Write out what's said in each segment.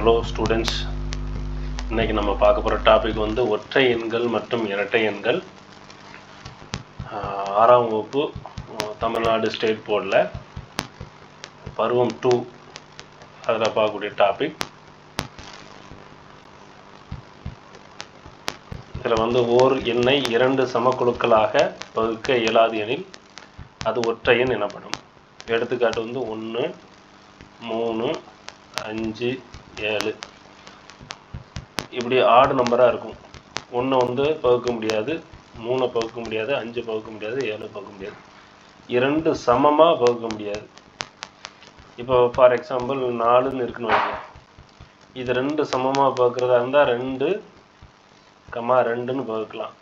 Hello students, இன்றைக்கி நம்ம பார்க்க போகிற டாபிக் வந்து ஒற்றை எண்கள் மற்றும் இரட்டை எண்கள். 6ஆம் வகுப்பு தமிழ்நாடு ஸ்டேட் போர்டில் பருவம் 2 அதில் பார்க்கக்கூடிய டாபிக். இதில் வந்து ஓர் எண்ணை 2 சமக்குழுக்களாக வகுக்க இயலாது எனில் அது ஒற்றை எண் எனப்படும். எடுத்துக்காட்டு வந்து 1, 3, 5, 7 இப்படி ஆடு நம்பராக இருக்கும். 1 வந்து பகுக்க முடியாது, 3 பகுக்க முடியாது, 5 பகுக்க முடியாது, 7 பகுக்க முடியாது. 2 சமமாக பகுக்க முடியாது. இப்போ ஃபார் எக்ஸாம்பிள் 4ன்னு இருக்குன்னு வைங்க. இது 2 சமமாக பகுக்கிறதா இருந்தால் 2, 2ன்னு பகுக்கலாம்.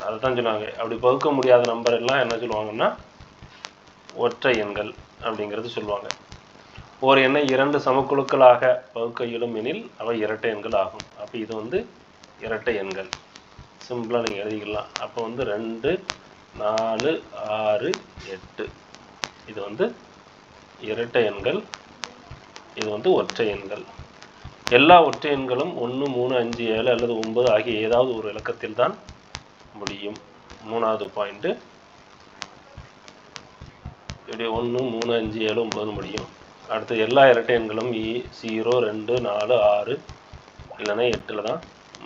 அதை தான் சொல்லுவாங்க. அப்படி பகுக்க முடியாத நம்பர் எல்லாம் என்ன சொல்லுவாங்கன்னா ஒற்றை எண்கள் அப்படிங்கிறது சொல்லுவாங்க. ஒரு எண்ணை 2 சமக்குழுக்களாக வகுக்க இயலும் எனில் அவை இரட்டை எண்கள் ஆகும். அப்போ இது வந்து இரட்டை எண்கள். சிம்பிளாக நீங்கள் எழுதிக்கலாம். அப்போ வந்து 2, 4, 6, 8 இது வந்து இரட்டை எண்கள். இது வந்து ஒற்றை எண்கள். எல்லா ஒற்றை எண்களும் 1, 3, 5, 7 அல்லது 9 ஆகிய ஏதாவது ஒரு இலக்கத்தில் தான் முடியும். 3வது பாயிண்ட்டு இப்படி 1, 3, 5, 7, 9 முடியும். அடுத்து எல்லா இரட்டை எண்களும் 0, 2, 4, 6 இல்லைன்னா 8ல் தான்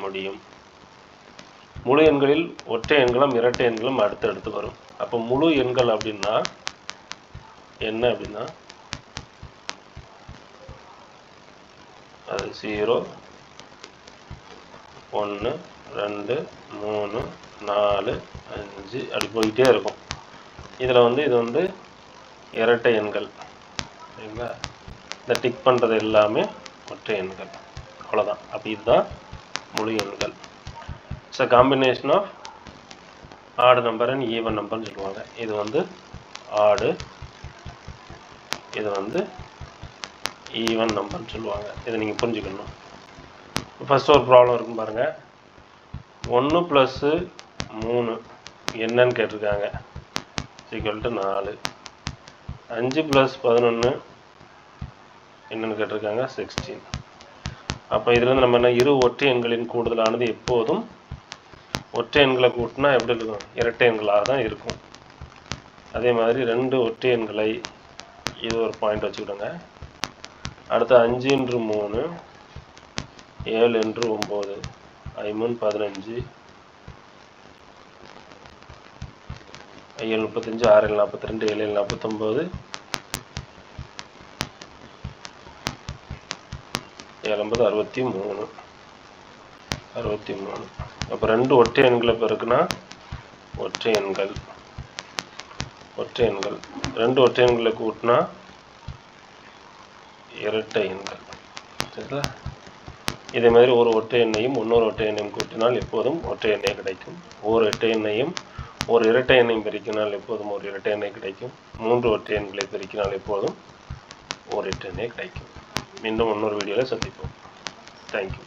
முடியும். முழு எண்களில் ஒற்றை எண்களும் இரட்டை எண்களும் அடுத்தடுத்து வரும். அப்போ முழு எண்கள் அப்படின்னா என்ன அப்படின்னா அது 0, 1, 2, 3, 4, 5 அப்படி போயிட்டே இருக்கும். இதில் வந்து இது வந்து இரட்டை எண்கள். சரிங்களா? இந்த டிக் பண்ணுறது எல்லாமே ஒற்றை எண்கள். அவ்வளோதான். அப்போ இதுதான் முழு எண்கள். இட்ஸ் அ காம்பினேஷன் ஆஃப் ஆடு நம்பர் அண்ட் ஈவன் நம்பர்னு சொல்லுவாங்க. இது வந்து ஆடு, இது வந்து ஈவன் நம்பர்னு சொல்லுவாங்க. இதை நீங்கள் புரிஞ்சுக்கணும். ஃபஸ்ட்டு ஒரு ப்ராப்ளம் இருக்கும் பாருங்கள். 1 + 3 என்னன்னு கேட்டிருக்காங்க. = 4. 5 + 11 என்னன்னு கேட்டிருக்காங்க. 16. அப்போ இதுலேருந்து நம்ம என்ன, இரு ஒற்றை எண்களின் கூடுதலானது எப்போதும் ஒற்றை எண்களை கூட்டினா எப்படி இருக்கும்? இரட்டை எண்களாக தான் இருக்கும். அதே மாதிரி 2 ஒற்றை எண்களை இது ஒரு பாயிண்ட் வச்சுக்கிடுங்க. அடுத்து 5 × 3, 7 × 9, 5 × 15, 5 × 35, 6 × 42, 7 × 49, 7 × 63. அப்போ 2 ஒற்றை எண்களை பெருக்குனா ஒற்றை எண்கள். 2 ஒற்றை எண்களை கூட்டினா இரட்டை எண்கள். சரிங்களா? இதே மாதிரி ஒரு ஒற்றை எண்ணையும் இன்னொரு ஒற்றை எண்ணையும் கூட்டினால் எப்போதும் ஒற்றை எண்ணே கிடைக்கும். ஒரு ஒற்றை எண்ணையும் ஒரு இரட்டை எண்ணையும் பெருக்கினால் எப்போதும் ஒரு இரட்டை எண்ணே கிடைக்கும். 3 ஒற்றை எண்களை பெருக்கினால் எப்போதும் ஒரு இரட்டை எண்ணே கிடைக்கும். மீண்டும் இன்னொரு வீடியோவில் சந்திப்போம். தேங்க்யூ.